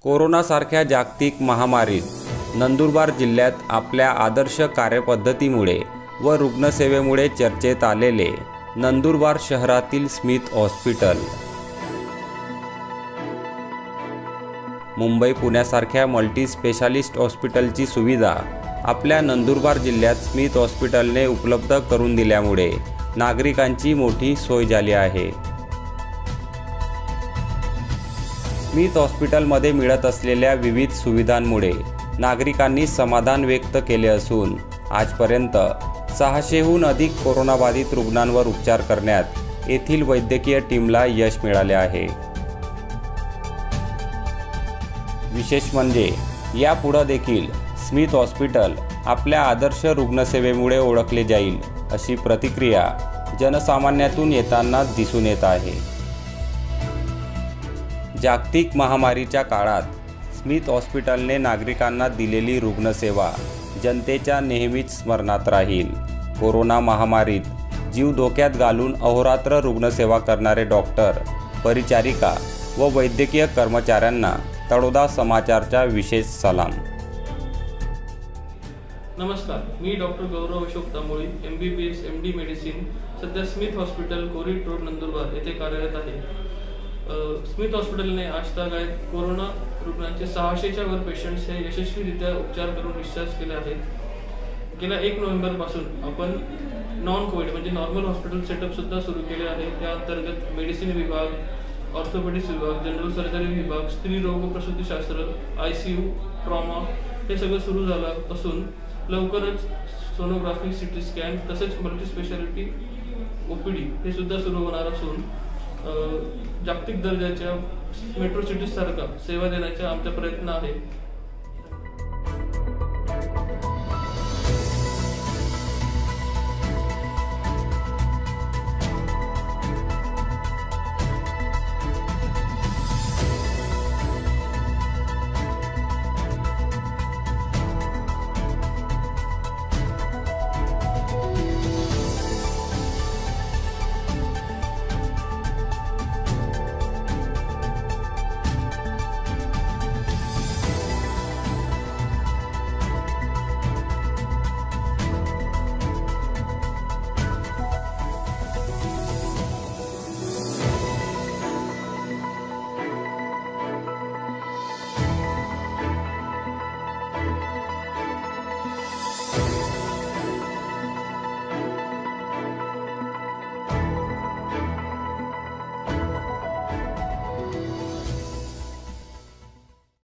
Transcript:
कोरोनासारख्या जागतिक महामारीत नंदुरबार जिल्ह्यात आपल्या आदर्श कार्यपद्धतीमुळे व रुग्णसेवेमुळे चर्चेत आलेले नंदुरबार शहरातील स्मिथ हॉस्पिटल मुंबई पुण्यासारख्या मल्टी स्पेशालिस्ट हॉस्पिटलची सुविधा आपल्या नंदुरबार जिल्ह्यात स्मिथ हॉस्पिटलने उपलब्ध करून दिल्यामुळे नागरिकांची मोठी सोय झाली आहे। स्मिथ हॉस्पिटलमध्ये मिळत असलेल्या विविध सुविधांमुळे नागरिकांनी समाधान व्यक्त केले असून आजपर्यंत 600हून अधिक कोरोनाबाधित रुग्णांवर उपचार करण्यात येथील वैद्यकीय टीमला यश मिळाले आहे। विशेष म्हणजे यापुढे देखील स्मिथ हॉस्पिटल आपल्या आदर्श रुग्णसेवेमुळे ओळखले जाईल अशी प्रतिक्रिया जनसामान्यातून येताना दिसून येत आहे। जागतिक महामारीच्या काळात स्मिथ हॉस्पिटलने नागरिकांना दिलेली रुग्णसेवा जनतेच्या नेहमीच स्मरणात राहील। कोरोना महामारीत जीव धोक्यात घालून अहोरात्र रुग्णसेवा करणारे डॉक्टर, परिचारिका व वैद्यकीय कर्मचाऱ्यांना तळोदा समाचारचा विशेष सलाम। नमस्कार, मी doctor Gaurav Ashok Tamboli, MBBS MD medicine, सध्या Smith hospital Korit road Nandurbar येथे कार्यरत आहे। स्मिथ हॉस्पिटलने आजतागायत कोरोना रुग्णांचे 600च्या वर पेशंट्स हे यशस्वीरित्या उपचार करून डिस्चार्ज केले आहेत। गेल्या 1 नोव्हेंबरपासून आपण नॉन कोविड म्हणजे नॉर्मल हॉस्पिटल सेटअप सुद्धा सुरू केले आहे। त्या अंतर्गत मेडिसिन विभाग, ऑर्थोपेडिक्स विभाग, जनरल सर्जरी विभाग, स्त्री रोग व प्रसूतीशास्त्र, ICU, ट्रॉमा हे सगळं सुरू झालं असून लवकरच सोनोग्राफी, CT स्कॅन तसेच मल्टी स्पेशालिटी OPD हे सुद्धा सुरू होणार असून जागतिक दर्जाच्या मेट्रो सिटीज सारखा सेवा देण्याचा आमचा प्रयत्न आहे।